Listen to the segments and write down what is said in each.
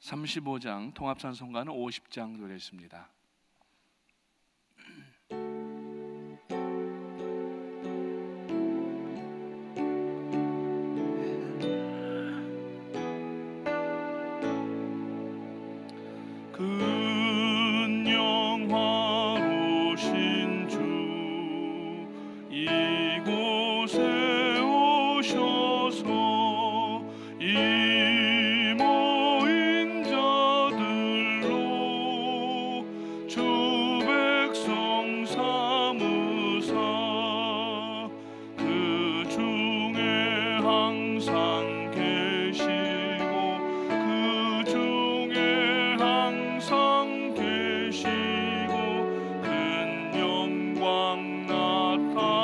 35장 통합찬송가는 50장 노래했습니다. 근영화로신 주 이곳에 오셔서 이 모인 자들로 주 백성 삼으사 그 중에 항상 계시고 그 중에 항상 계시고 큰 영광 나타내소서.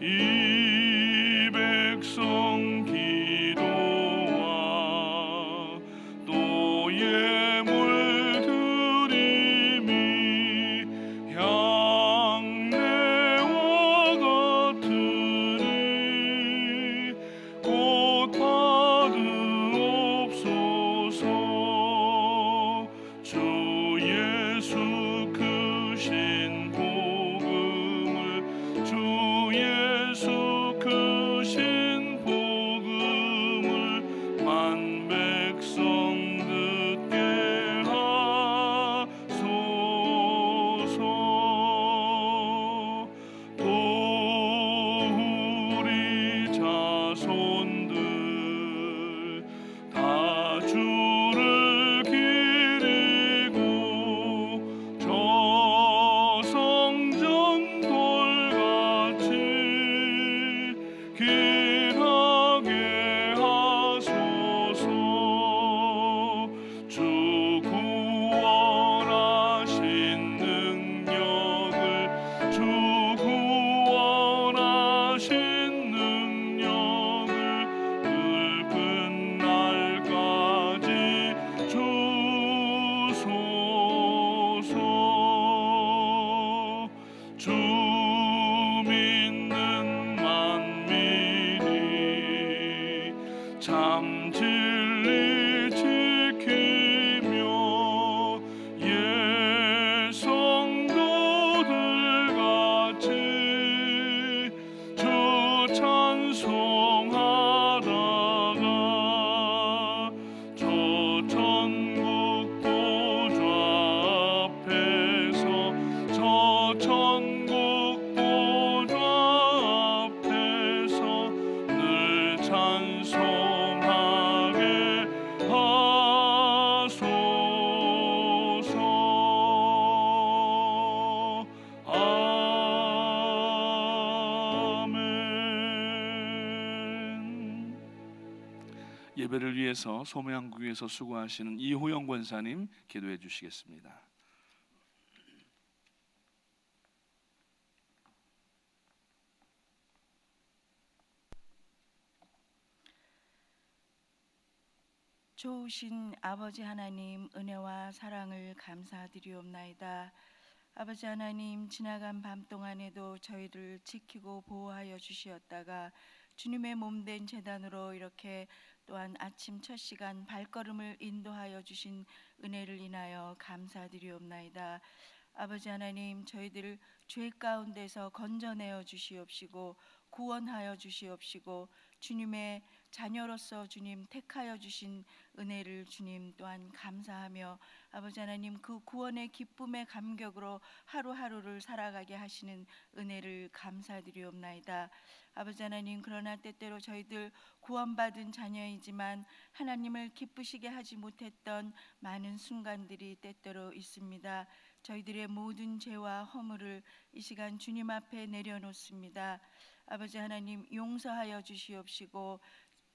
이 백성 기도와 또 예물 드림이 향내와 같으니 곧 받으옵소서. 주 예수 크신 복음을 주 예수 크신 복음을 만 백성 듣게 하소서. 또 우리 자손들 다 주를 기리고 저 성전 돌같이 길하게 하소서. 주 구원하신 능력을 주 구원하신 능력을 늙은 날까지 주소서. 주 믿는 만민이 참 진리 지키며 예 성도들 같이 주 찬송하다가 저 천국 보좌 앞에서 저 천국 보좌 앞에서 늘 찬송하게 하소서. 아멘. 예배를 위해서 소매한국에서 수고하시는 이호영 권사님 기도해 주시겠습니다. 좋으신 아버지 하나님, 은혜와 사랑을 감사드리옵나이다. 아버지 하나님, 지나간 밤 동안에도 저희를 지키고 보호하여 주시었다가 주님의 몸된 제단으로 이렇게 또한 아침 첫 시간 발걸음을 인도하여 주신 은혜를 인하여 감사드리옵나이다. 아버지 하나님, 저희들을 죄 가운데서 건져내어 주시옵시고 구원하여 주시옵시고 주님의 자녀로서 주님 택하여 주신 은혜를 주님 또한 감사하며 아버지 하나님, 그 구원의 기쁨의 감격으로 하루하루를 살아가게 하시는 은혜를 감사드리옵나이다. 아버지 하나님, 그러나 때때로 저희들 구원받은 자녀이지만 하나님을 기쁘시게 하지 못했던 많은 순간들이 때때로 있습니다. 저희들의 모든 죄와 허물을 이 시간 주님 앞에 내려놓습니다. 아버지 하나님, 용서하여 주시옵시고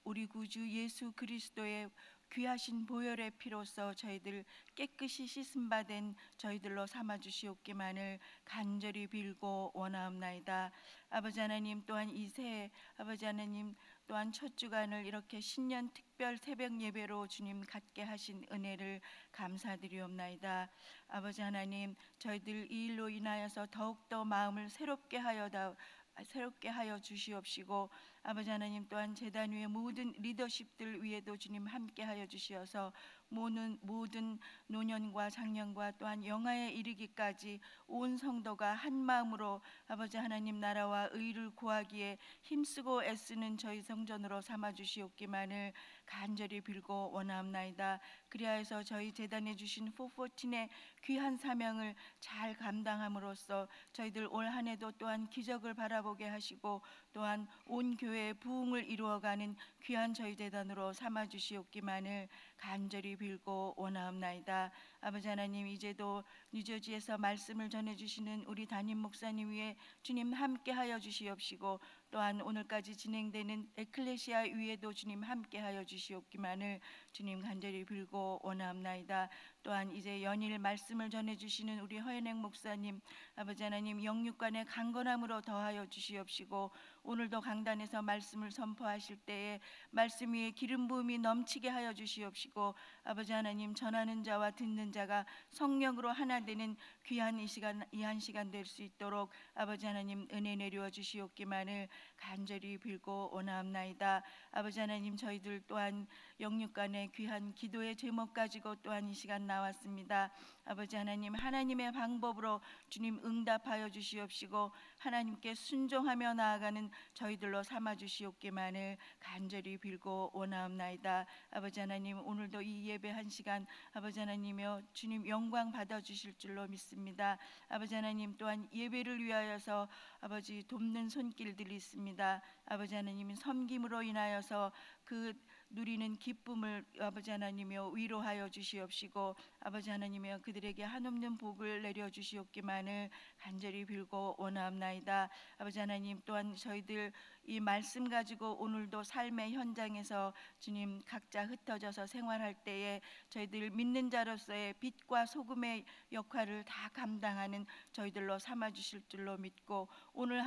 우리 구주 예수 그리스도의 귀하신 보혈의 피로써 저희들 깨끗이 씻음 받은 저희들로 삼아 주시옵기만을 간절히 빌고 원하옵나이다. 아버지 하나님, 또한 이 새해 아버지 하나님 또한 첫 주간을 이렇게 신년 특별 새벽 예배로 주님 갖게 하신 은혜를 감사드리옵나이다. 아버지 하나님, 저희들 이 일로 인하여서 더욱더 마음을 새롭게 하여 주시옵시고 아버지 하나님 또한 제단 위에 모든 리더십들 위에도 주님 함께하여 주시어서 모든 노년과 장년과 또한 영화에 이르기까지 온 성도가 한 마음으로 아버지 하나님 나라와 의를 구하기에 힘쓰고 애쓰는 저희 성전으로 삼아 주시옵기만을 간절히 빌고 원하옵나이다. 그리하여서 저희 제단에 주신 414의 귀한 사명을 잘 감당함으로써 저희들 올 한 해도 또한 기적을 바라보게 하시고 또한 온 교회의 부흥을 이루어가는 귀한 저희 제단으로 삼아 주시옵기만을 간절히 빌고 원하옵나이다. 아버지 하나님, 이제도 뉴저지에서 말씀을 전해주시는 우리 담임 목사님 위에 주님 함께하여 주시옵시고 또한 오늘까지 진행되는 에클레시아 위에도 주님 함께하여 주시옵기만을 주님 간절히 빌고 원하옵나이다. 또한 이제 연일 말씀을 전해주시는 우리 허연행 목사님, 아버지 하나님 영육간의 강건함으로 더하여 주시옵시고 오늘도 강단에서 말씀을 선포하실 때에 말씀 위에 기름 부음이 넘치게 하여 주시옵시고 아버지 하나님 전하는 자와 듣는 자가 성령으로 하나 되는 귀한 이 한 시간 될 수 있도록 아버지 하나님 은혜 내려 주시옵기만을 간절히 빌고 원하옵나이다. 아버지 하나님, 저희들 또한 영육간의 귀한 기도의 제목 가지고 또한 이 시간 나왔습니다. 아버지 하나님, 하나님의 방법으로 주님 응답하여 주시옵시고 하나님께 순종하며 나아가는 저희들로 삼아 주시옵기만을 간절히 빌고 원하옵나이다. 아버지 하나님, 오늘도 이 예배 한 시간 아버지 하나님이여 주님 영광 받아 주실 줄로 믿습니다. 아버지 하나님, 또한 예배를 위하여서 아버지 돕는 손길들이 있습니다. 아버지 하나님, 섬김으로 인하여서 그 누리는 기쁨을 아버지 하나님이여 위로하여 주시옵시고 아버지 하나님이여 그들에게 한없는 복을 내려 주시옵기만을 간절히 빌고 원하옵나이다. 아버지 하나님, 또한 저희들 이 말씀 가지고 오늘도 삶의 현장에서 주님 각자 흩어져서 생활할 때에 저희들 믿는 자로서의 빛과 소금의 역할을 다 감당하는 저희들로 삼아 주실 줄로 믿고 오늘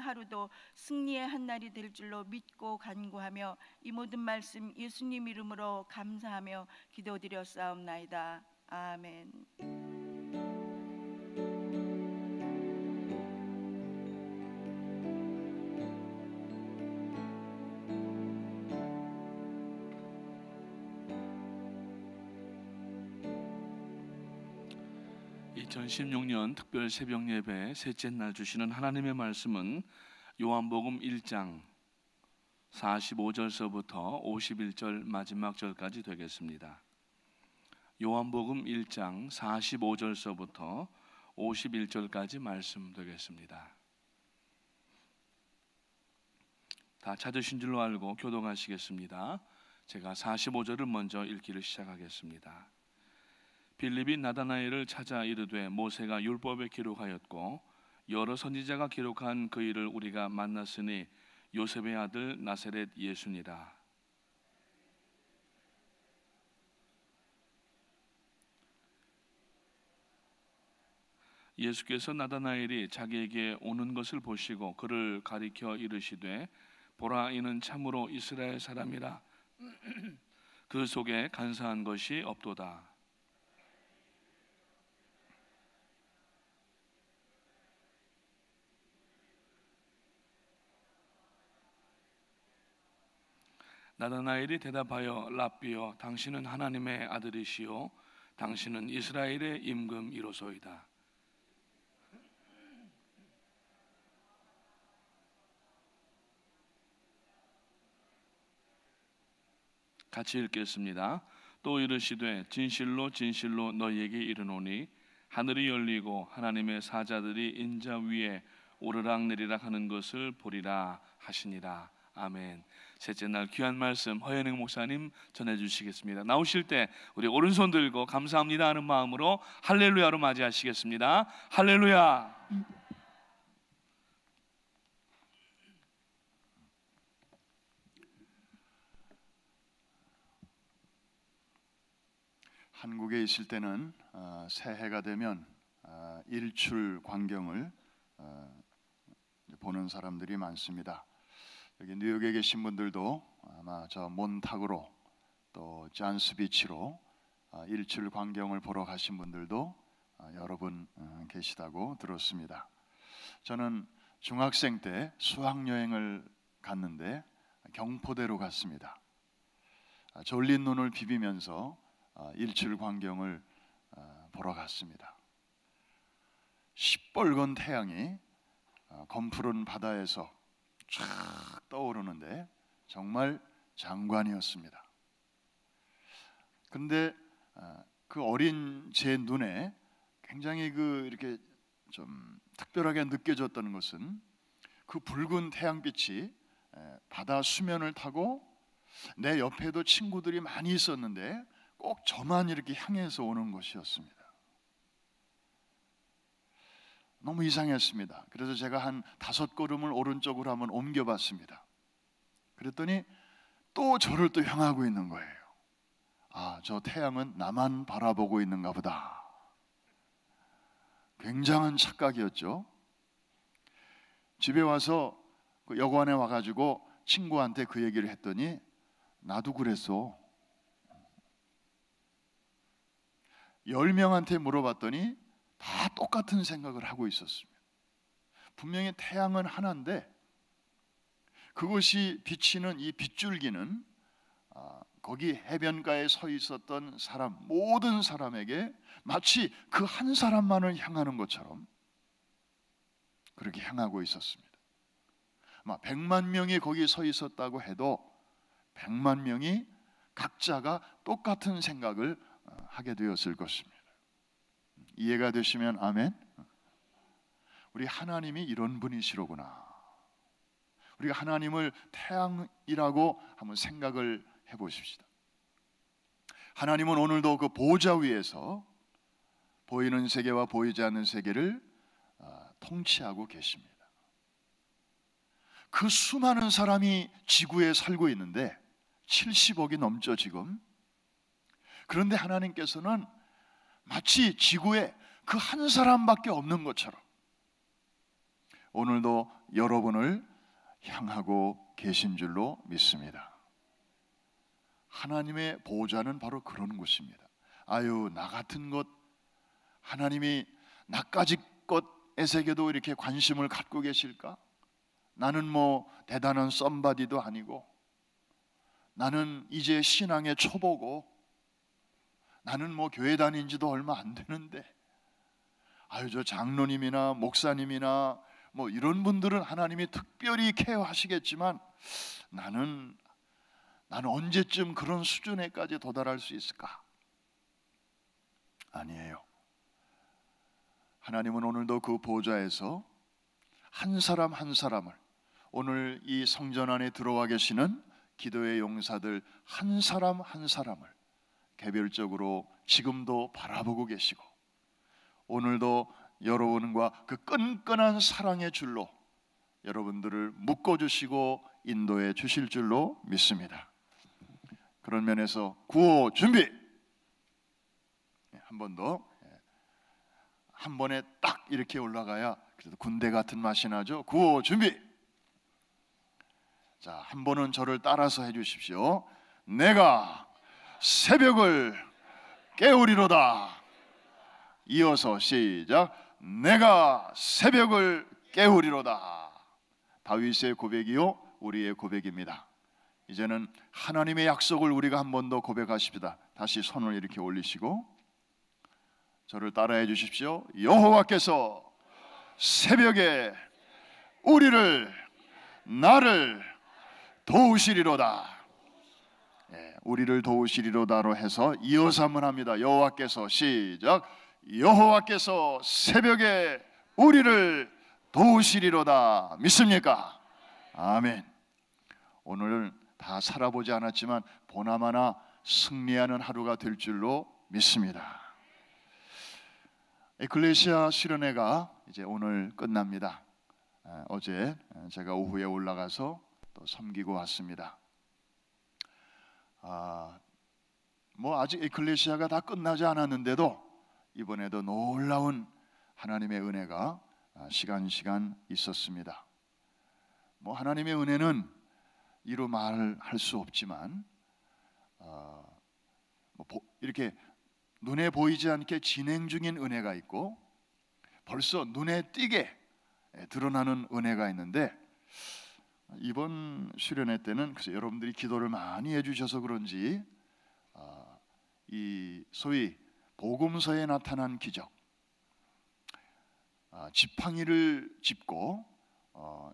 하루도 승리의 한 날이 될 줄로 믿고 간구하며 이 모든 말씀 예수님 이름으로 감사하며 기도드렸사옵나이다. 아멘. 2016년 특별 새벽 예배 셋째 날 주시는 하나님의 말씀은 요한복음 1장 45절서부터 51절 마지막 절까지 되겠습니다. 요한복음 1장 45절서부터 51절까지 말씀 되겠습니다. 다 찾으신 줄로 알고 교독하시겠습니다. 제가 45절을 먼저 읽기를 시작하겠습니다. 빌립이 나다나엘을 찾아 이르되 모세가 율법에 기록하였고 여러 선지자가 기록한 그 일을 우리가 만났으니 요셉의 아들 나사렛 예수니라. 예수께서 나다나엘이 자기에게 오는 것을 보시고 그를 가리켜 이르시되 보라, 이는 참으로 이스라엘 사람이라. 그 속에 간사한 것이 없도다. 나다나엘이 대답하여 랍비여, 당신은 하나님의 아들이시요 당신은 이스라엘의 임금이로소이다. 같이 읽겠습니다. 또 이르시되 진실로 진실로 너희에게 이르노니 하늘이 열리고 하나님의 사자들이 인자 위에 오르락내리락 하는 것을 보리라 하시니라. 아멘. 셋째 날 귀한 말씀 허연행 목사님 전해주시겠습니다. 나오실 때 우리 오른손 들고 감사합니다 하는 마음으로 할렐루야로 맞이하시겠습니다. 할렐루야. 한국에 있을 때는 새해가 되면 일출 광경을 보는 사람들이 많습니다. 여기 뉴욕에 계신 분들도 아마 저 몬타그로 또 잔스비치로 일출 광경을 보러 가신 분들도 여러 분 계시다고 들었습니다. 저는 중학생 때 수학여행을 갔는데 경포대로 갔습니다. 졸린 눈을 비비면서 일출 광경을 보러 갔습니다. 시뻘건 태양이 검푸른 바다에서 쫙 떠오르는데 정말 장관이었습니다. 근데 그 어린 제 눈에 굉장히 이렇게 좀 특별하게 느껴졌던 것은 그 붉은 태양빛이 바다 수면을 타고 내 옆에도 친구들이 많이 있었는데 꼭 저만 이렇게 향해서 오는 것이었습니다. 너무 이상했습니다. 그래서 제가 한 5걸음을 오른쪽으로 한번 옮겨봤습니다. 그랬더니 또 저를 또 향하고 있는 거예요. 저 태양은 나만 바라보고 있는가 보다. 굉장한 착각이었죠. 집에 와서 그 여관에 와가지고 친구한테 그 얘기를 했더니 나도 그랬어. 10명한테 물어봤더니 다 똑같은 생각을 하고 있었습니다. 분명히 태양은 하나인데 그것이 비치는 이 빗줄기는 거기 해변가에 서 있었던 사람, 모든 사람에게 마치 그 한 사람만을 향하는 것처럼 그렇게 향하고 있었습니다. 아마 100만 명이 거기 서 있었다고 해도 100만 명이 각자가 똑같은 생각을 하게 되었을 것입니다. 이해가 되시면 아멘. 우리 하나님이 이런 분이시로구나. 우리가 하나님을 태양이라고 한번 생각을 해보십시다. 하나님은 오늘도 그 보좌 위에서 보이는 세계와 보이지 않는 세계를 통치하고 계십니다. 그 수많은 사람이 지구에 살고 있는데 70억이 넘죠 지금. 그런데 하나님께서는 마치 지구에 그 한 사람밖에 없는 것처럼 오늘도 여러분을 향하고 계신 줄로 믿습니다. 하나님의 보좌는 바로 그런 곳입니다. 나 같은 것, 하나님이 나까지 것에게도 이렇게 관심을 갖고 계실까? 나는 뭐 대단한 썸바디도 아니고, 나는 이제 신앙의 초보고, 나는 뭐 교회 다닌 지도 얼마 안 되는데, 저 장로님이나 목사님이나 뭐 이런 분들은 하나님이 특별히 케어하시겠지만 나는 언제쯤 그런 수준에까지 도달할 수 있을까? 아니에요. 하나님은 오늘도 그 보좌에서 한 사람 한 사람을, 오늘 이 성전 안에 들어와 계시는 기도의 용사들 한 사람 한 사람을 개별적으로 지금도 바라보고 계시고, 오늘도 여러분과 그 끈끈한 사랑의 줄로 여러분들을 묶어주시고 인도해 주실 줄로 믿습니다. 그런 면에서 구호 준비! 한 번 더. 한 번에 딱 이렇게 올라가야 그래도 군대 같은 맛이 나죠. 구호 준비! 자, 한 번은 저를 따라서 해주십시오. 내가 새벽을 깨우리로다. 이어서 시작. 내가 새벽을 깨우리로다. 다윗의 고백이요 우리의 고백입니다. 이제는 하나님의 약속을 우리가 한 번 더 고백하십시다. 다시 손을 이렇게 올리시고 저를 따라해 주십시오. 여호와께서 새벽에 나를 도우시리로다. 우리를 도우시리로다로 해서 이어서 한번 합니다. 여호와께서 시작. 여호와께서 새벽에 우리를 도우시리로다. 믿습니까? 아멘. 오늘 다 살아보지 않았지만 보나마나 승리하는 하루가 될 줄로 믿습니다. 에클레시아 수련회가 이제 오늘 끝납니다. 어제 제가 오후에 올라가서 또 섬기고 왔습니다. 뭐 아직 에클레시아가 다 끝나지 않았는데도 이번에도 놀라운 하나님의 은혜가 시간 있었습니다. 뭐 하나님의 은혜는 이루 말할 수 없지만 이렇게 눈에 보이지 않게 진행 중인 은혜가 있고 벌써 눈에 띄게 드러나는 은혜가 있는데 이번 수련회 때는 글쎄 여러분들이 기도를 많이 해주셔서 그런지 이 소위 복음서에 나타난 기적, 지팡이를 짚고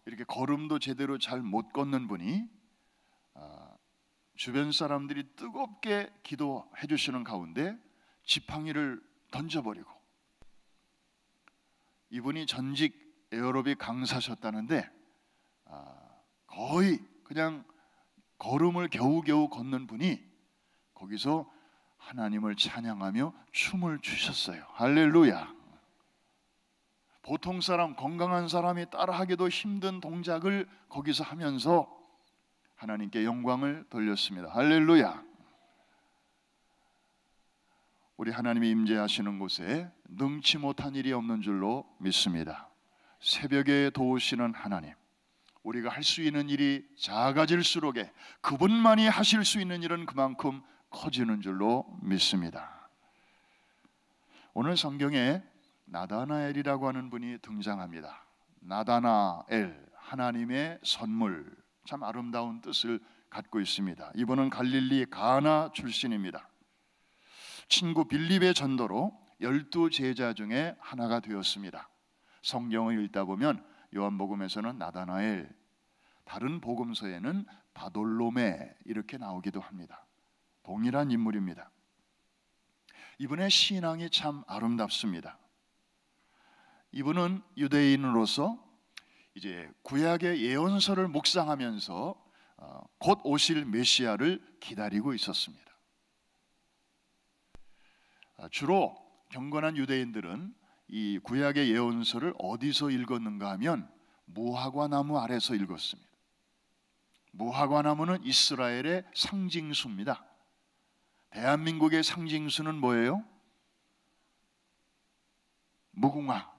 이렇게 걸음도 제대로 잘 못 걷는 분이 주변 사람들이 뜨겁게 기도해 주시는 가운데 지팡이를 던져버리고, 이분이 전직 에어로빅 강사셨다는데 거의 그냥 걸음을 겨우겨우 걷는 분이 거기서 하나님을 찬양하며 춤을 추셨어요. 할렐루야. 보통 사람, 건강한 사람이 따라하기도 힘든 동작을 거기서 하면서 하나님께 영광을 돌렸습니다. 할렐루야. 우리 하나님이 임재하시는 곳에 능치 못한 일이 없는 줄로 믿습니다. 새벽에 도우시는 하나님, 우리가 할 수 있는 일이 작아질수록에 그분만이 하실 수 있는 일은 그만큼 커지는 줄로 믿습니다. 오늘 성경에 나다나엘이라고 하는 분이 등장합니다. 나다나엘, 하나님의 선물, 참 아름다운 뜻을 갖고 있습니다. 이분은 갈릴리 가나 출신입니다. 친구 빌립의 전도로 12제자 중에 하나가 되었습니다. 성경을 읽다 보면 요한복음에서는 나다나엘, 다른 복음서에는 바돌로메 이렇게 나오기도 합니다. 동일한 인물입니다. 이분의 신앙이 참 아름답습니다. 이분은 유대인으로서 이제 구약의 예언서를 묵상하면서 곧 오실 메시아를 기다리고 있었습니다. 주로 경건한 유대인들은 이 구약의 예언서를 어디서 읽었는가 하면 무화과 나무 아래서 읽었습니다. 무화과 나무는 이스라엘의 상징수입니다. 대한민국의 상징수는 뭐예요? 무궁화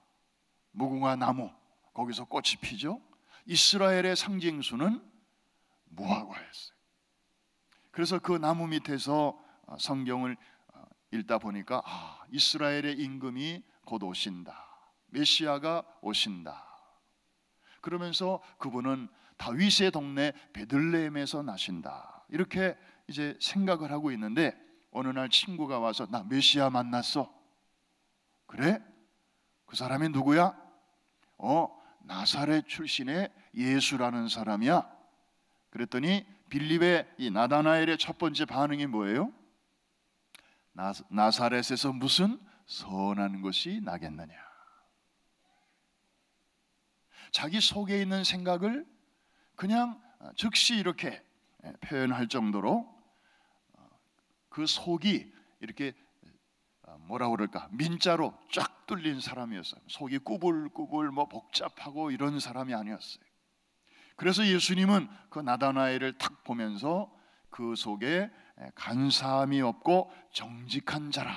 나무, 거기서 꽃이 피죠. 이스라엘의 상징수는 무화과였어요. 그래서 그 나무 밑에서 성경을 읽다 보니까 이스라엘의 임금이 곧 오신다, 메시아가 오신다. 그러면서 그분은 다윗의 동네 베들레헴에서 나신다, 이렇게 이제 생각을 하고 있는데 어느 날 친구가 와서 나 메시아 만났어. 그래? 그 사람이 누구야? 나사렛 출신의 예수라는 사람이야. 그랬더니 빌립의 이 나다나엘의 첫 번째 반응이 뭐예요? 나사렛에서 무슨 선한 것이 나겠느냐. 자기 속에 있는 생각을 그냥 즉시 이렇게 표현할 정도로 그 속이 이렇게 뭐라 그럴까, 민자로 쫙 뚫린 사람이었어요. 속이 꾸불꾸불 복잡하고 이런 사람이 아니었어요. 그래서 예수님은 그 나다나엘을 탁 보면서 그 속에 간사함이 없고 정직한 자라,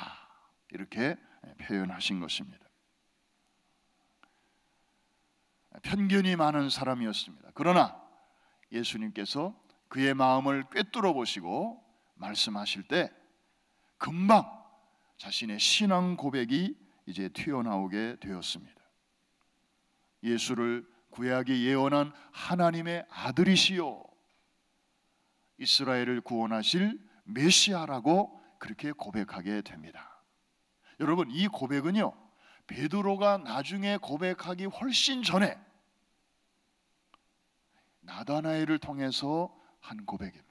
이렇게 표현하신 것입니다. 편견이 많은 사람이었습니다. 그러나 예수님께서 그의 마음을 꿰뚫어 보시고 말씀하실 때 금방 자신의 신앙 고백이 이제 튀어나오게 되었습니다. 예수를 구약에 예언한 하나님의 아들이시요 이스라엘을 구원하실 메시아라고 그렇게 고백하게 됩니다. 여러분, 이 고백은요, 베드로가 나중에 고백하기 훨씬 전에 나다나엘을 통해서 한 고백입니다.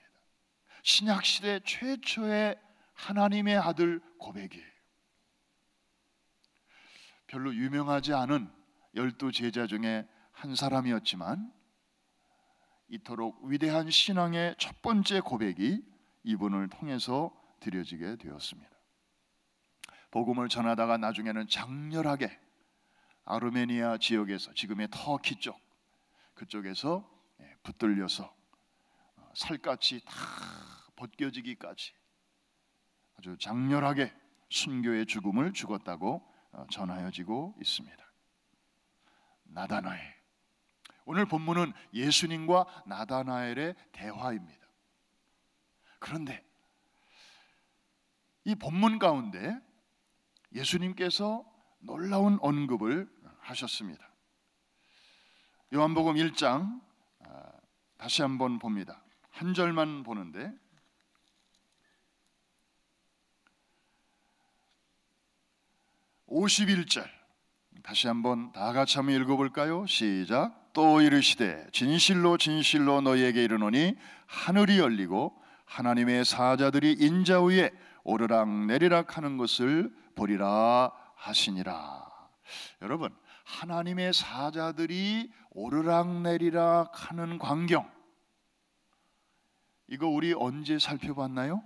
신약시대 최초의 하나님의 아들 고백이에요. 별로 유명하지 않은 12제자 중에 한 사람이었지만 이토록 위대한 신앙의 첫 번째 고백이 이분을 통해서 드려지게 되었습니다. 복음을 전하다가 나중에는 장렬하게 아르메니아 지역에서, 지금의 터키 쪽, 그쪽에서 붙들려서 살갗이 다 벗겨지기까지 아주 장렬하게 순교의 죽음을 죽었다고 전하여지고 있습니다. 나다나엘, 오늘 본문은 예수님과 나다나엘의 대화입니다. 그런데 이 본문 가운데 예수님께서 놀라운 언급을 하셨습니다. 요한복음 1장 다시 한번 봅니다. 한 절만 보는데 51절 다시 한번 다 같이 한번 읽어볼까요? 시작. 또 이르시되 진실로 진실로 너희에게 이르노니 하늘이 열리고 하나님의 사자들이 인자 위에 오르락내리락 하는 것을 보리라 하시니라. 여러분, 하나님의 사자들이 오르락내리락 하는 광경, 이거 우리 언제 살펴봤나요?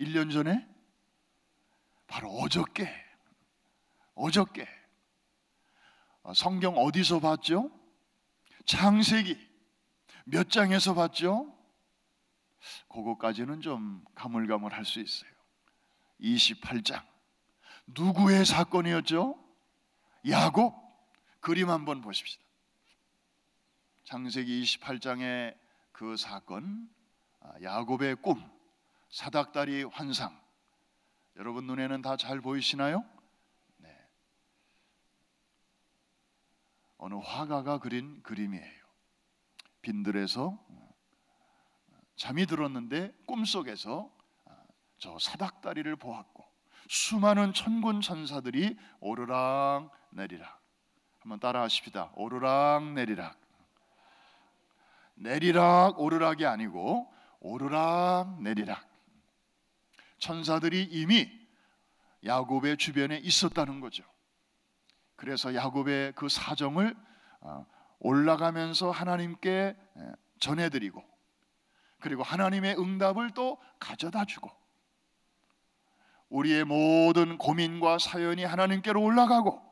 1년 전에? 바로 어저께. 성경 어디서 봤죠? 창세기 몇 장에서 봤죠? 그거까지는 좀 가물가물할 수 있어요. 28장 누구의 사건이었죠? 야곱. 그림 한번 보십시다. 창세기 28장의 그 사건, 야곱의 꿈, 사닥다리 환상, 여러분 눈에는 다 잘 보이시나요? 네. 어느 화가가 그린 그림이에요. 빈들에서 잠이 들었는데 꿈속에서 저 사닥다리를 보았고 수많은 천군 천사들이 오르락 내리락. 한번 따라 하십시다. 오르락 내리락. 내리락 오르락이 아니고 오르락 내리락. 천사들이 이미 야곱의 주변에 있었다는 거죠. 그래서 야곱의 그 사정을 올라가면서 하나님께 전해드리고, 그리고 하나님의 응답을 또 가져다주고, 우리의 모든 고민과 사연이 하나님께로 올라가고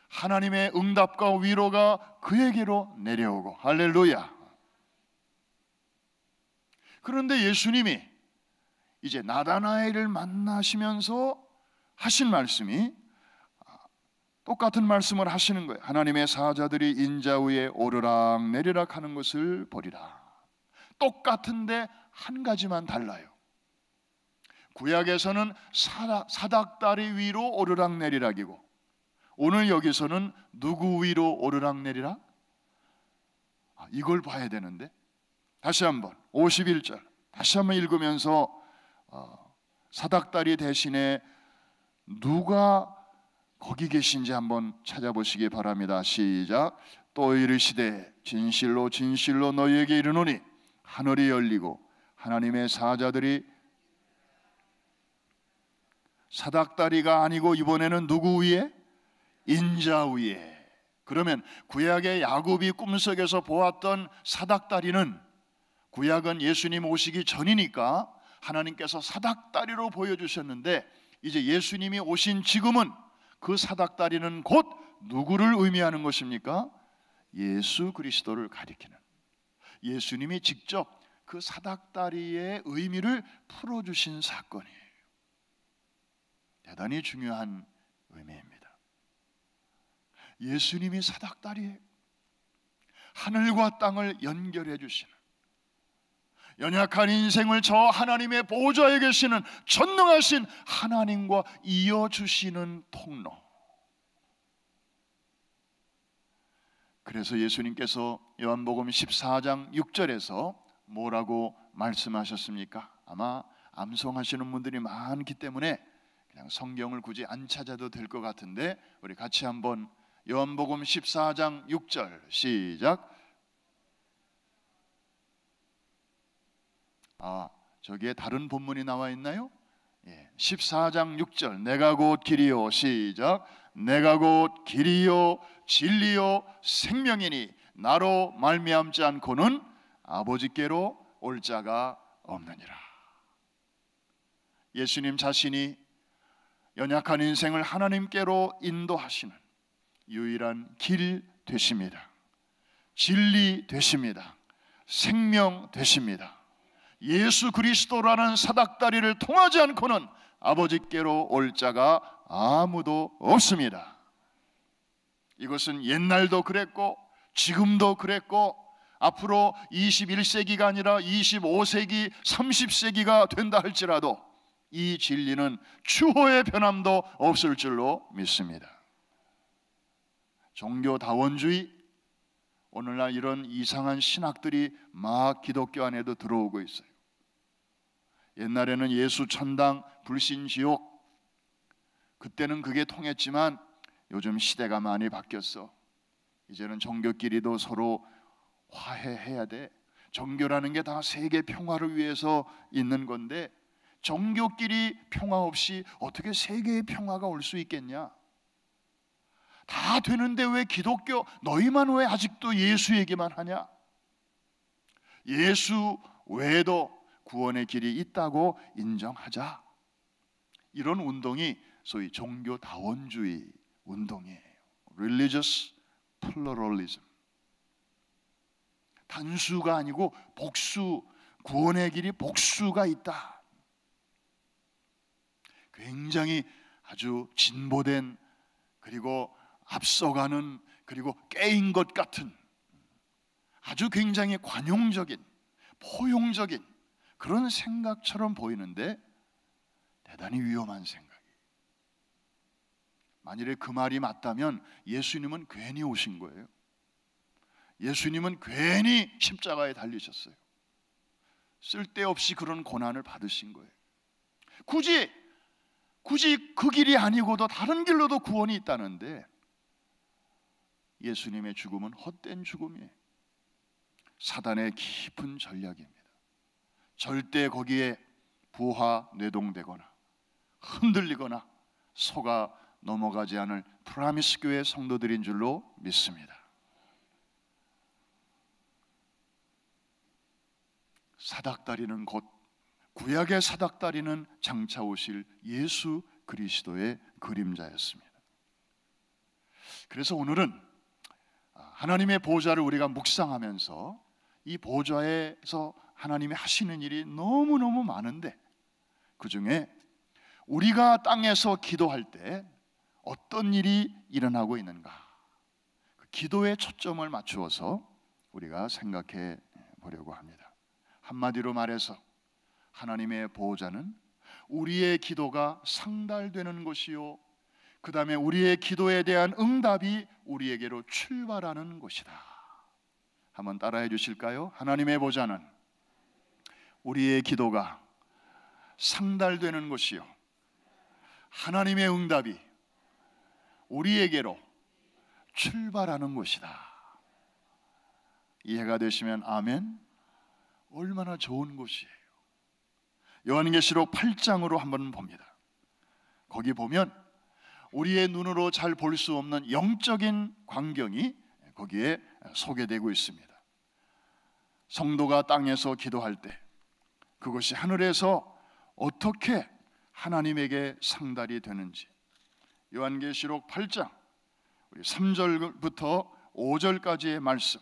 하나님의 응답과 위로가 그에게로 내려오고. 할렐루야. 그런데 예수님이 이제 나다나엘을 만나시면서 하신 말씀이 똑같은 말씀을 하시는 거예요. 하나님의 사자들이 인자 위에 오르락 내리락 하는 것을 보리라. 똑같은데 한 가지만 달라요. 구약에서는 사닥다리 위로 오르락 내리락이고, 오늘 여기서는 누구 위로 오르락 내리락? 이걸 봐야 되는데, 다시 한번 51절 다시 한번 읽으면서 사닥다리 대신에 누가 거기 계신지 한번 찾아보시기 바랍니다. 시작. 또 이르시되 진실로 진실로 너희에게 이르노니 하늘이 열리고 하나님의 사자들이, 사닥다리가 아니고 이번에는 누구 위에? 인자 위에. 그러면 구약의 야곱이 꿈속에서 보았던 사닥다리는, 구약은 예수님 오시기 전이니까 하나님께서 사닥다리로 보여주셨는데, 이제 예수님이 오신 지금은 그 사닥다리는 곧 누구를 의미하는 것입니까? 예수 그리스도를 가리키는, 예수님이 직접 그 사닥다리의 의미를 풀어주신 사건이에요. 대단히 중요한 의미입니다. 예수님이 사닥다리에 하늘과 땅을 연결해 주시는, 연약한 인생을 저 하나님의 보좌에 계시는 전능하신 하나님과 이어주시는 통로. 그래서 예수님께서 요한복음 14장 6절에서 뭐라고 말씀하셨습니까? 아마 암송하시는 분들이 많기 때문에 그냥 성경을 굳이 안 찾아도 될 것 같은데, 우리 같이 한번 요한복음 14장 6절 시작. 저기에 다른 본문이 나와 있나요? 14장 6절 내가 곧 길이요, 시작. 내가 곧 길이요 진리요 생명이니 나로 말미암지 않고는 아버지께로 올 자가 없느니라. 예수님 자신이 연약한 인생을 하나님께로 인도하시는 유일한 길 되십니다. 진리 되십니다. 생명 되십니다. 예수 그리스도라는 사닥다리를 통하지 않고는 아버지께로 올 자가 아무도 없습니다. 이것은 옛날도 그랬고 지금도 그랬고 앞으로 21세기가 아니라 25세기, 30세기가 된다 할지라도 이 진리는 추호의 변함도 없을 줄로 믿습니다. 종교다원주의, 오늘날 이런 이상한 신학들이 막 기독교 안에도 들어오고 있어요. 옛날에는 예수 천당, 불신 지옥, 그때는 그게 통했지만 요즘 시대가 많이 바뀌었어. 이제는 종교끼리도 서로 화해해야 돼. 종교라는 게 다 세계 평화를 위해서 있는 건데 종교끼리 평화 없이 어떻게 세계의 평화가 올 수 있겠냐? 다 되는데 왜 기독교 너희만 왜 아직도 예수 얘기만 하냐? 예수 외에도 구원의 길이 있다고 인정하자. 이런 운동이 소위 종교다원주의 운동이에요. Religious pluralism. 단수가 아니고 복수, 구원의 길이 복수가 있다. 굉장히 아주 진보된, 그리고 앞서가는, 그리고 깨인 것 같은 아주 굉장히 관용적인, 포용적인 그런 생각처럼 보이는데 대단히 위험한 생각이에요. 만일에 그 말이 맞다면 예수님은 괜히 오신 거예요. 예수님은 괜히 십자가에 달리셨어요. 쓸데없이 그런 고난을 받으신 거예요. 굳이 그 길이 아니고도 다른 길로도 구원이 있다는데 예수님의 죽음은 헛된 죽음이에요. 사단의 깊은 전략입니다. 절대 거기에 부하 뇌동되거나 흔들리거나 속아 넘어가지 않을 프라미스 교회 성도들인 줄로 믿습니다. 사닥다리는 곧 구약의 사닥다리는 장차 오실 예수 그리스도의 그림자였습니다. 그래서 오늘은 하나님의 보좌를 우리가 묵상하면서 이 보좌에서 하나님이 하시는 일이 너무너무 많은데 그 중에 우리가 땅에서 기도할 때 어떤 일이 일어나고 있는가, 그 기도에 초점을 맞추어서 우리가 생각해 보려고 합니다. 한마디로 말해서 하나님의 보호자는 우리의 기도가 상달되는 것이요, 그 다음에 우리의 기도에 대한 응답이 우리에게로 출발하는 것이다. 한번 따라해 주실까요? 하나님의 보좌는 우리의 기도가 상달되는 것이요, 하나님의 응답이 우리에게로 출발하는 것이다. 이해가 되시면 아멘. 얼마나 좋은 것이에요. 요한계시록 8장으로 한번 봅니다. 거기 보면 우리의 눈으로 잘 볼 수 없는 영적인 광경이 거기에 소개되고 있습니다. 성도가 땅에서 기도할 때 그것이 하늘에서 어떻게 하나님에게 상달이 되는지, 요한계시록 8장 우리 3절부터 5절까지의 말씀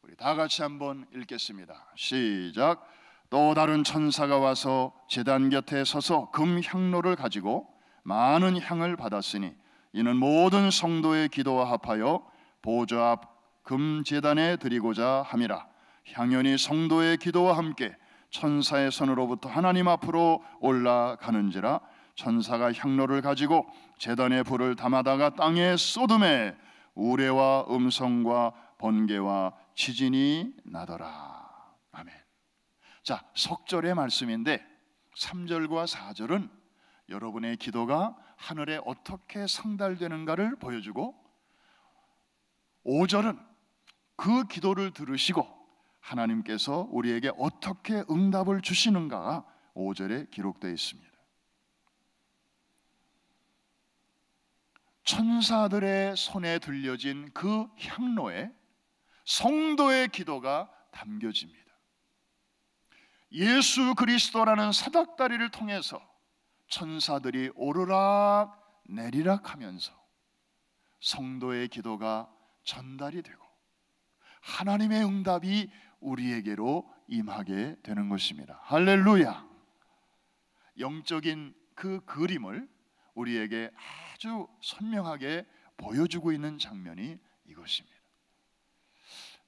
우리 다 같이 한번 읽겠습니다. 시작. 또 다른 천사가 와서 제단 곁에 서서 금 향로를 가지고 많은 향을 받았으니 이는 모든 성도의 기도와 합하여 보좌 앞 금 제단에 드리고자 함이라. 향연이 성도의 기도와 함께 천사의 손으로부터 하나님 앞으로 올라가는지라. 천사가 향로를 가지고 제단에 불을 담아다가 땅에 쏟음에 우레와 음성과 번개와 지진이 나더라. 아멘. 자, 석절의 말씀인데 3절과 4절은 여러분의 기도가 하늘에 어떻게 상달되는가를 보여주고, 5절은 그 기도를 들으시고 하나님께서 우리에게 어떻게 응답을 주시는가가 5절에 기록되어 있습니다. 천사들의 손에 들려진 그 향로에 성도의 기도가 담겨집니다. 예수 그리스도라는 사닥다리를 통해서 천사들이 오르락 내리락 하면서 성도의 기도가 전달이 되고 하나님의 응답이 우리에게로 임하게 되는 것입니다. 할렐루야. 영적인 그 그림을 우리에게 아주 선명하게 보여주고 있는 장면이 이것입니다.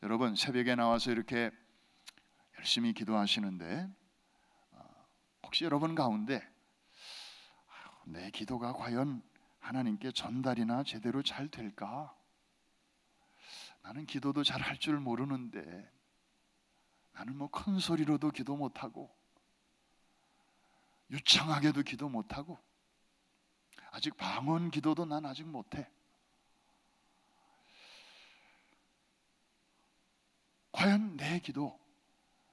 여러분, 새벽에 나와서 이렇게 열심히 기도하시는데 혹시 여러분 가운데 내 기도가 과연 하나님께 전달이나 제대로 잘 될까? 나는 기도도 잘 할 줄 모르는데, 나는 뭐 큰 소리로도 기도 못하고 유창하게도 기도 못하고 아직 방언 기도도 난 아직 못해. 과연 내 기도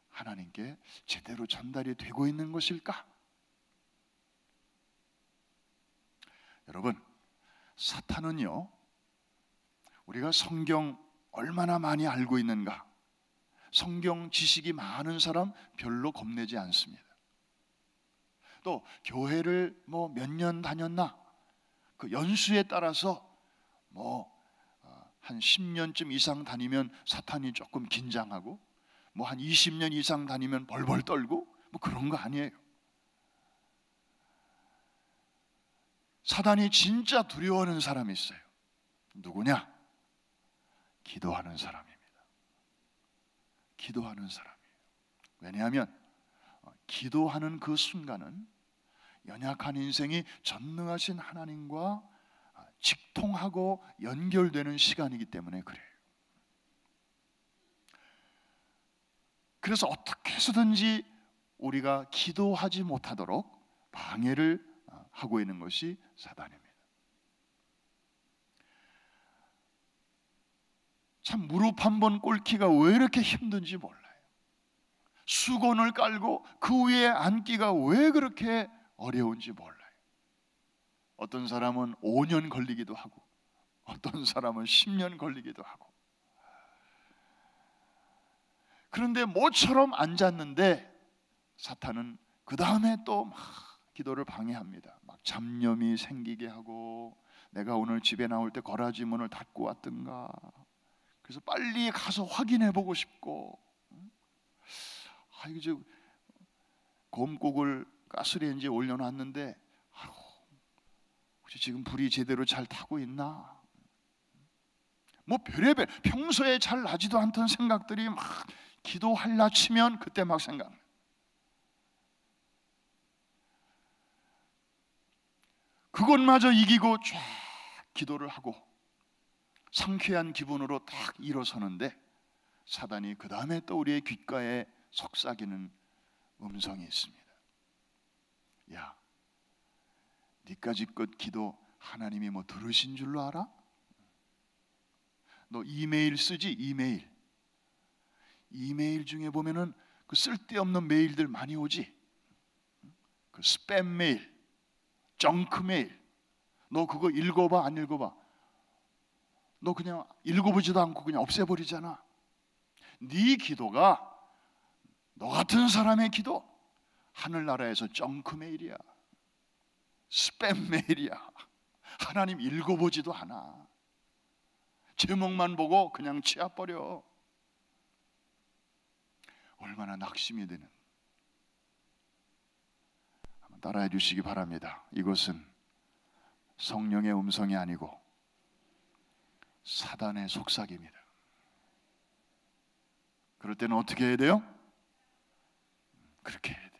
하나님께 제대로 전달이 되고 있는 것일까? 여러분, 사탄은요, 우리가 성경 얼마나 많이 알고 있는가, 성경 지식이 많은 사람 별로 겁내지 않습니다. 또 교회를 뭐 몇 년 다녔나, 그 연수에 따라서 뭐 한 10년쯤 이상 다니면 사탄이 조금 긴장하고, 뭐 한 20년 이상 다니면 벌벌 떨고, 뭐 그런 거 아니에요. 사탄이 진짜 두려워하는 사람이 있어요. 누구냐? 기도하는 사람입니다. 기도하는 사람이에요. 왜냐하면 기도하는 그 순간은 연약한 인생이 전능하신 하나님과 직통하고 연결되는 시간이기 때문에 그래요. 그래서 어떻게 해서든지 우리가 기도하지 못하도록 방해를 하고 있는 것이 사단입니다. 참 무릎 한 번 꿇기가 왜 이렇게 힘든지 몰라요. 수건을 깔고 그 위에 앉기가 왜 그렇게 어려운지 몰라요. 어떤 사람은 5년 걸리기도 하고, 어떤 사람은 10년 걸리기도 하고. 그런데 모처럼 앉았는데 사탄은 그 다음에 또 막 기도를 방해합니다. 막 잡념이 생기게 하고, 내가 오늘 집에 나올 때 거라지 문을 닫고 왔던가, 그래서 빨리 가서 확인해 보고 싶고, 이제 곰국을 가스레인지에 올려놨는데 혹시 지금 불이 제대로 잘 타고 있나, 뭐 별의별 평소에 잘 나지도 않던 생각들이 막 기도할라 치면 그때 막 생각나요. 그것마저 이기고 쫙 기도를 하고 상쾌한 기분으로 딱 일어서는데, 사단이 그 다음에 또 우리의 귓가에 속삭이는 음성이 있습니다. 야, 니까짓 것 기도 하나님이 뭐 들으신 줄로 알아? 너 이메일 쓰지? 이메일 중에 보면은 그 쓸데없는 메일들 많이 오지? 그 스팸 메일, 정크 메일. 너 그거 읽어봐, 안 읽어봐? 너 그냥 읽어보지도 않고 그냥 없애버리잖아. 네 기도가, 너 같은 사람의 기도, 하늘나라에서 정크 메일이야, 스팸 메일이야. 하나님 읽어보지도 않아. 제목만 보고 그냥 치워버려. 얼마나 낙심이 되는. 한번 따라해 주시기 바랍니다. 이것은 성령의 음성이 아니고 사단의 속삭임이다. 그럴 때는 어떻게 해야 돼요? 그렇게 해야 돼.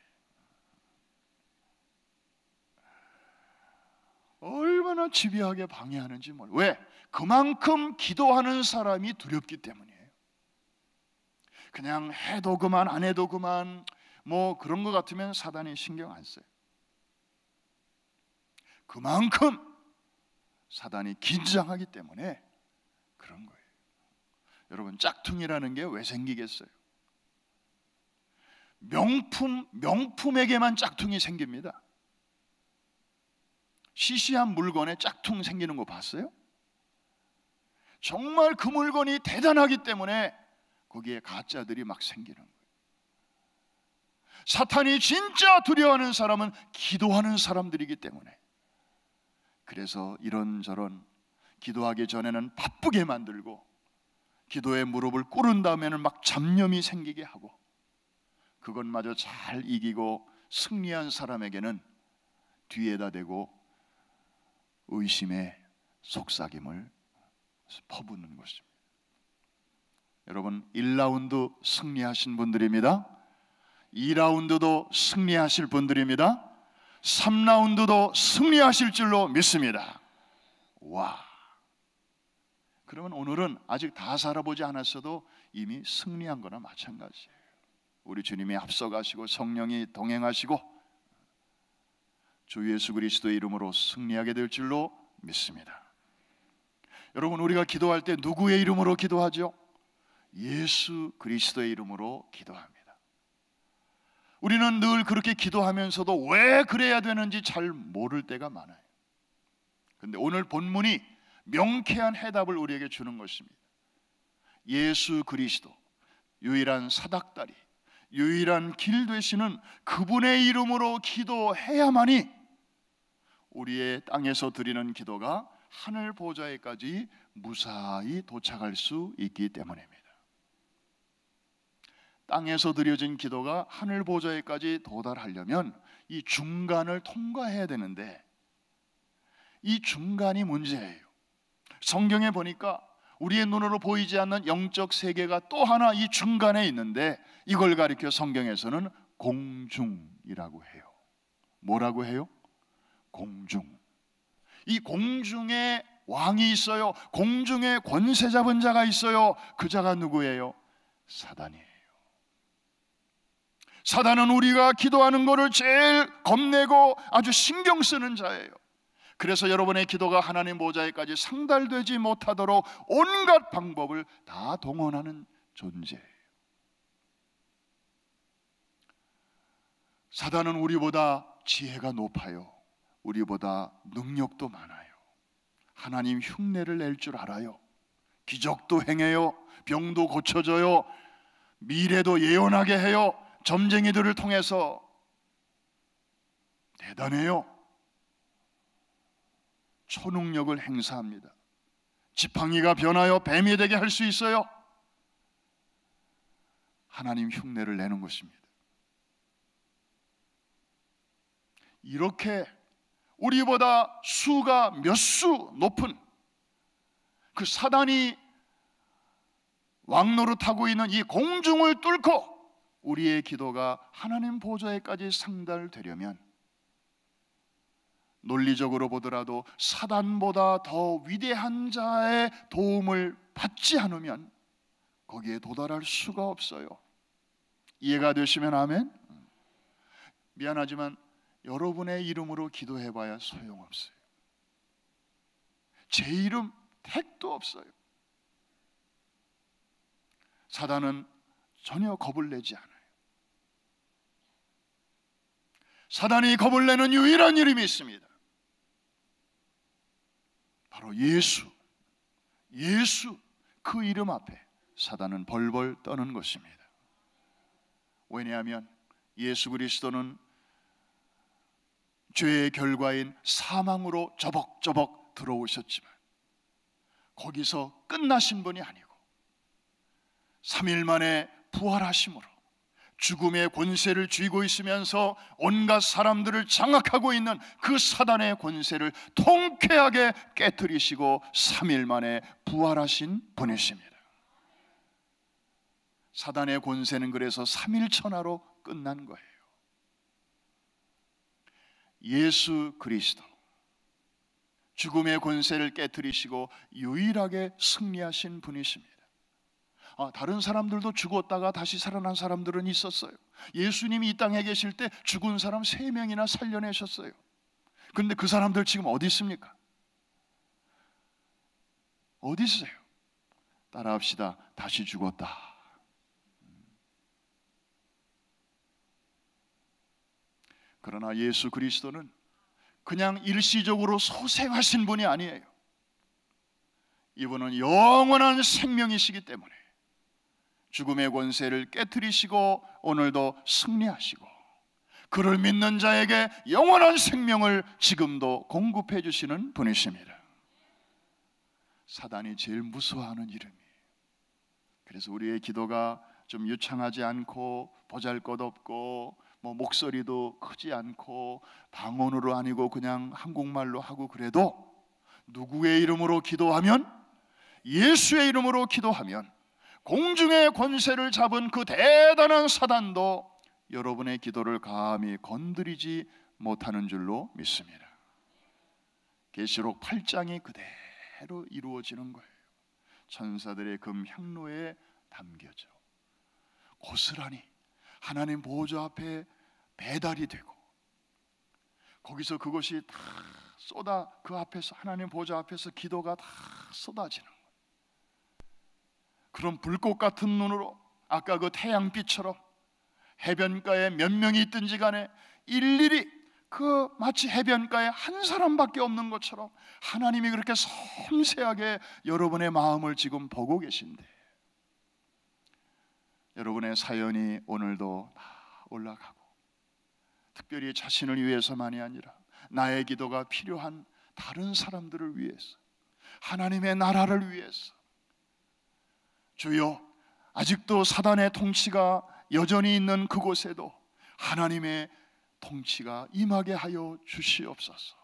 얼마나 집요하게 방해하는지 몰라. 왜? 그만큼 기도하는 사람이 두렵기 때문이에요. 그냥 해도 그만, 안 해도 그만, 뭐 그런 것 같으면 사단이 신경 안 써요. 그만큼 사단이 긴장하기 때문에 그런 거예요. 여러분, 짝퉁이라는 게 왜 생기겠어요? 명품에게만 짝퉁이 생깁니다. 시시한 물건에 짝퉁 생기는 거 봤어요? 정말 그 물건이 대단하기 때문에 거기에 가짜들이 막 생기는 거예요. 사탄이 진짜 두려워하는 사람은 기도하는 사람들이기 때문에, 그래서 이런저런 기도하기 전에는 바쁘게 만들고, 기도에 무릎을 꿇은 다음에는 막 잡념이 생기게 하고, 그것마저 잘 이기고 승리한 사람에게는 뒤에다 대고 의심의 속삭임을 퍼붓는 것입니다. 여러분, 1라운드 승리하신 분들입니다. 2라운드도 승리하실 분들입니다. 3라운드도 승리하실 줄로 믿습니다. 와, 그러면 오늘은 아직 다 살아보지 않았어도 이미 승리한 거나 마찬가지예요. 우리 주님이 앞서가시고 성령이 동행하시고 주 예수 그리스도의 이름으로 승리하게 될 줄로 믿습니다. 여러분, 우리가 기도할 때 누구의 이름으로 기도하죠? 예수 그리스도의 이름으로 기도합니다. 우리는 늘 그렇게 기도하면서도 왜 그래야 되는지 잘 모를 때가 많아요. 그런데 오늘 본문이 명쾌한 해답을 우리에게 주는 것입니다. 예수 그리스도, 유일한 사닥다리, 유일한 길 되시는 그분의 이름으로 기도해야만이 우리의 땅에서 드리는 기도가 하늘 보좌에까지 무사히 도착할 수 있기 때문입니다. 땅에서 드려진 기도가 하늘 보좌에까지 도달하려면 이 중간을 통과해야 되는데 이 중간이 문제예요. 성경에 보니까 우리의 눈으로 보이지 않는 영적 세계가 또 하나 이 중간에 있는데 이걸 가리켜 성경에서는 공중이라고 해요. 뭐라고 해요? 공중. 이 공중에 왕이 있어요. 공중에 권세 잡은 자가 있어요. 그 자가 누구예요? 사단이에요. 사단은 우리가 기도하는 것을 제일 겁내고 아주 신경 쓰는 자예요. 그래서 여러분의 기도가 하나님 보좌에까지 상달되지 못하도록 온갖 방법을 다 동원하는 존재예요. 사단은 우리보다 지혜가 높아요. 우리보다 능력도 많아요. 하나님 흉내를 낼 줄 알아요. 기적도 행해요. 병도 고쳐줘요. 미래도 예언하게 해요. 점쟁이들을 통해서 대단해요. 초능력을 행사합니다. 지팡이가 변하여 뱀이 되게 할 수 있어요. 하나님 흉내를 내는 것입니다. 이렇게 우리보다 수가 몇 수 높은 그 사단이 왕노릇하고 있는 이 공중을 뚫고 우리의 기도가 하나님 보좌에까지 상달되려면 논리적으로 보더라도 사단보다 더 위대한 자의 도움을 받지 않으면 거기에 도달할 수가 없어요. 이해가 되시면 아멘? 미안하지만 여러분의 이름으로 기도해봐야 소용없어요. 제 이름 택도 없어요. 사단은 전혀 겁을 내지 않아요. 사단이 겁을 내는 유일한 이름이 있습니다. 바로 예수. 예수, 그 이름 앞에 사단은 벌벌 떠는 것입니다. 왜냐하면 예수 그리스도는 죄의 결과인 사망으로 저벅저벅 들어오셨지만 거기서 끝나신 분이 아니고 3일 만에 부활하심으로 죽음의 권세를 쥐고 있으면서 온갖 사람들을 장악하고 있는 그 사단의 권세를 통쾌하게 깨뜨리시고 3일 만에 부활하신 분이십니다. 사단의 권세는 그래서 3일 천하로 끝난 거예요. 예수 그리스도, 죽음의 권세를 깨뜨리시고 유일하게 승리하신 분이십니다. 다른 사람들도 죽었다가 다시 살아난 사람들은 있었어요. 예수님이 이 땅에 계실 때 죽은 사람 3명이나 살려내셨어요. 그런데 그 사람들 지금 어디 있습니까? 어디 있어요? 따라합시다. 다시 죽었다. 그러나 예수 그리스도는 그냥 일시적으로 소생하신 분이 아니에요. 이분은 영원한 생명이시기 때문에 죽음의 권세를 깨뜨리시고 오늘도 승리하시고 그를 믿는 자에게 영원한 생명을 지금도 공급해 주시는 분이십니다. 사단이 제일 무서워하는 이름이에요. 그래서 우리의 기도가 좀 유창하지 않고 보잘것없고 목소리도 크지 않고 방언으로 아니고 그냥 한국말로 하고 그래도 누구의 이름으로 기도하면, 예수의 이름으로 기도하면 공중의 권세를 잡은 그 대단한 사단도 여러분의 기도를 감히 건드리지 못하는 줄로 믿습니다. 계시록 8장이 그대로 이루어지는 거예요. 천사들의 금 향로에 담겨져 고스란히 하나님 보좌 앞에 배달이 되고, 거기서 그것이 다 쏟아, 그 앞에서 하나님 보좌 앞에서 기도가 다 쏟아지는 거예요. 그런 불꽃 같은 눈으로 아까 그 태양빛처럼 해변가에 몇 명이 있든지 간에 일일이 그 마치 해변가에 한 사람밖에 없는 것처럼 하나님이 그렇게 섬세하게 여러분의 마음을 지금 보고 계신데, 여러분의 사연이 오늘도 다 올라가고, 특별히 자신을 위해서만이 아니라 나의 기도가 필요한 다른 사람들을 위해서, 하나님의 나라를 위해서, 주여 아직도 사단의 통치가 여전히 있는 그곳에도 하나님의 통치가 임하게 하여 주시옵소서.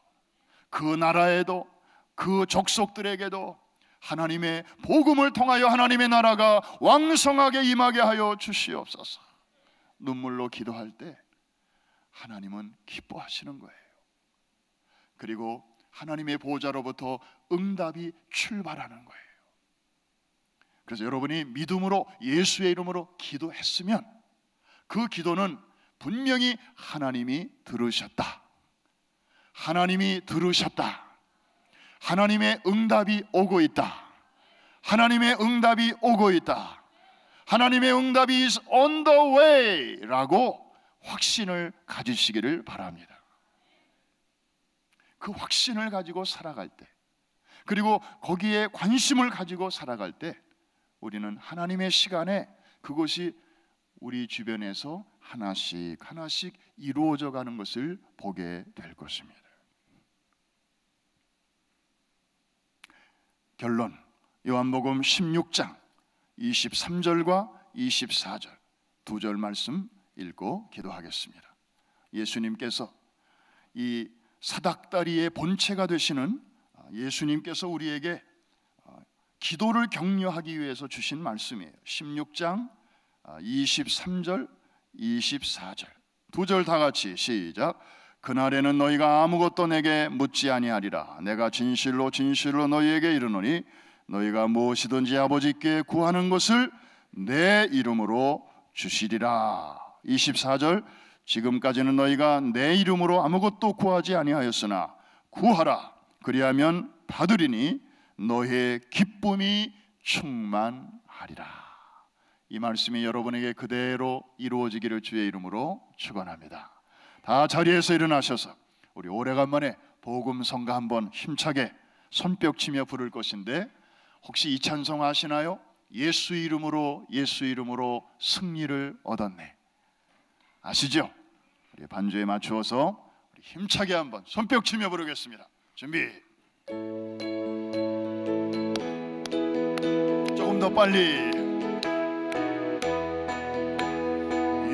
그 나라에도, 그 족속들에게도 하나님의 복음을 통하여 하나님의 나라가 왕성하게 임하게 하여 주시옵소서. 눈물로 기도할 때 하나님은 기뻐하시는 거예요. 그리고 하나님의 보좌로부터 응답이 출발하는 거예요. 그래서 여러분이 믿음으로 예수의 이름으로 기도했으면 그 기도는 분명히 하나님이 들으셨다, 하나님이 들으셨다, 하나님의 응답이 오고 있다, 하나님의 응답이 오고 있다, 하나님의 응답이 is on the way 라고 확신을 가지시기를 바랍니다. 그 확신을 가지고 살아갈 때, 그리고 거기에 관심을 가지고 살아갈 때 우리는 하나님의 시간에 그것이 우리 주변에서 하나씩 하나씩 이루어져 가는 것을 보게 될 것입니다. 결론, 요한복음 16장 23절과 24절 두 절 말씀 읽고 기도하겠습니다. 예수님께서 이 사닥다리의 본체가 되시는 예수님께서 우리에게 기도를 격려하기 위해서 주신 말씀이에요. 16장 23절 24절 두 절 다 같이 시작. 그날에는 너희가 아무것도 내게 묻지 아니하리라. 내가 진실로 진실로 너희에게 이르노니 너희가 무엇이든지 아버지께 구하는 것을 내 이름으로 주시리라. 24절 지금까지는 너희가 내 이름으로 아무것도 구하지 아니하였으나 구하라. 그리하면 받으리니 너희의 기쁨이 충만하리라. 이 말씀이 여러분에게 그대로 이루어지기를 주의 이름으로 축원합니다. 다 자리에서 일어나셔서 우리 오래간만에 복음 성가 한번 힘차게 손뼉 치며 부를 것인데, 혹시 이 찬송 아시나요? 예수 이름으로 예수 이름으로 승리를 얻었네. 아시죠? 우리 반주에 맞추어서 우리 힘차게 한번 손뼉 치며 부르겠습니다. 준비. 조금 더 빨리.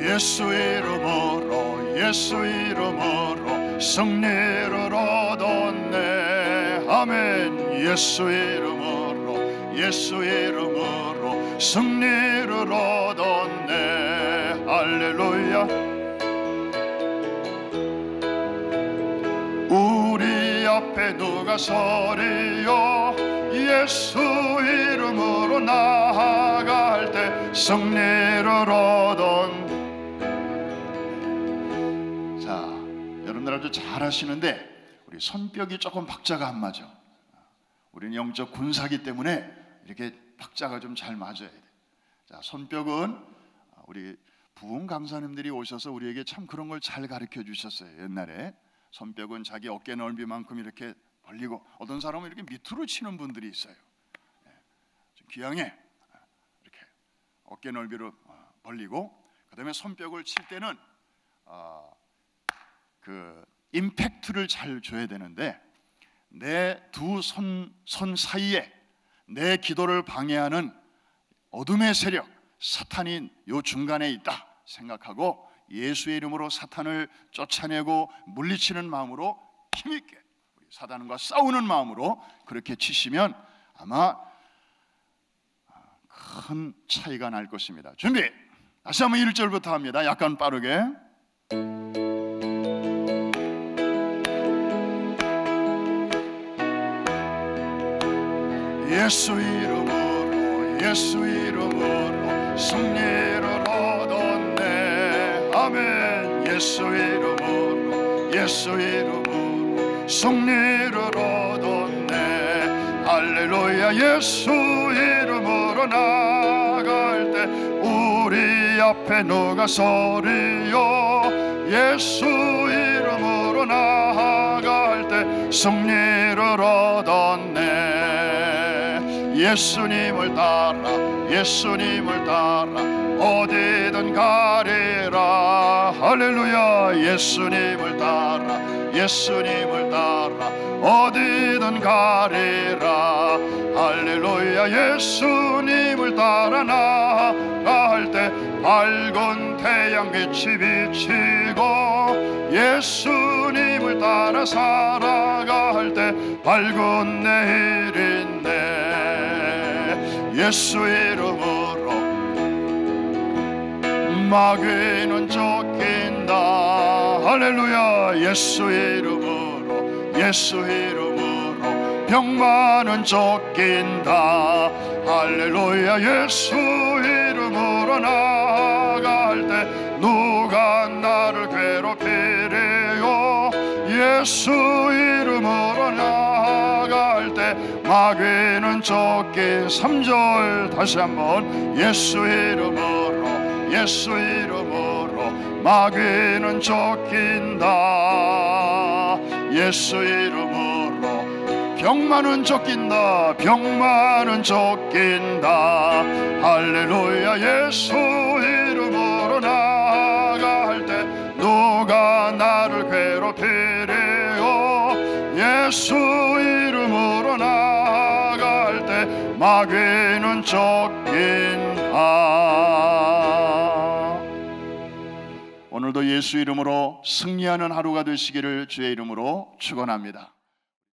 예수 이름으로 예수 이름으로 승리를 얻었네. 아멘. 예수 이름으로 예수 이름으로 승리를 얻었네. 할렐루야. 우리 앞에 누가 서리요. 예수 이름으로 나아갈 때 승리를 얻었네. 여러분들 아주 잘 하시는데 우리 손뼉이 조금 박자가 안 맞아. 우리는 영적 군사기 때문에 이렇게 박자가 좀 잘 맞아야 돼. 자, 손뼉은 우리 부흥 강사님들이 오셔서 우리에게 참 그런 걸 잘 가르쳐 주셨어요. 옛날에 손뼉은 자기 어깨 넓이만큼 이렇게 벌리고, 어떤 사람은 이렇게 밑으로 치는 분들이 있어요. 좀 귀향해. 이렇게 어깨 넓이로 벌리고, 그다음에 손뼉을 칠 때는 그 임팩트를 잘 줘야 되는데, 내 두 손 사이에 내 기도를 방해하는 어둠의 세력 사탄이 요 중간에 있다 생각하고 예수의 이름으로 사탄을 쫓아내고 물리치는 마음으로 힘있게, 우리 사단과 싸우는 마음으로 그렇게 치시면 아마 큰 차이가 날 것입니다. 준비. 다시 한번 1절부터 합니다. 약간 빠르게. 예수 이름으로 예수 이름으로 승리를 얻었네. 아멘. 예수 이름으로 예수 이름으로 승리를 얻었네. 할렐루야. 예수 이름으로 나갈 때 우리 앞에 누가 서리요. 예수 이름으로 나갈 때 승리를 얻었네. 예수님을 따라 예수님을 따라 어디든 가리라. 할렐루야. 예수님을 따라 예수님을 따라 어디든 가리라. 할렐루야. 예수님을 따라 나갈 때 밝은 태양빛이 비치고 예수님을 따라 살아갈 때 밝은 내일인데 예수 이름으로 마귀는 쫓긴다. 할렐루야. 예수 이름으로 예수 이름으로 병만은 쫓긴다. 할렐루야. 예수 이름으로 나갈 때 누가 나를 괴롭히리요. 예수 이름으로 나갈 때 마귀는 쫓긴. 3절 다시 한번. 예수 이름으로 예수 이름으로 마귀는 쫓긴다. 예수 이름으로 병만은 쫓긴다. 병만은 쫓긴다. 할렐루야. 예수 이름으로 나갈 때 누가 나를 괴롭히리요. 예수 이름으로 나갈 때 마귀는 쫓긴다. 오늘도 예수 이름으로 승리하는 하루가 되시기를 주의 이름으로 축원합니다.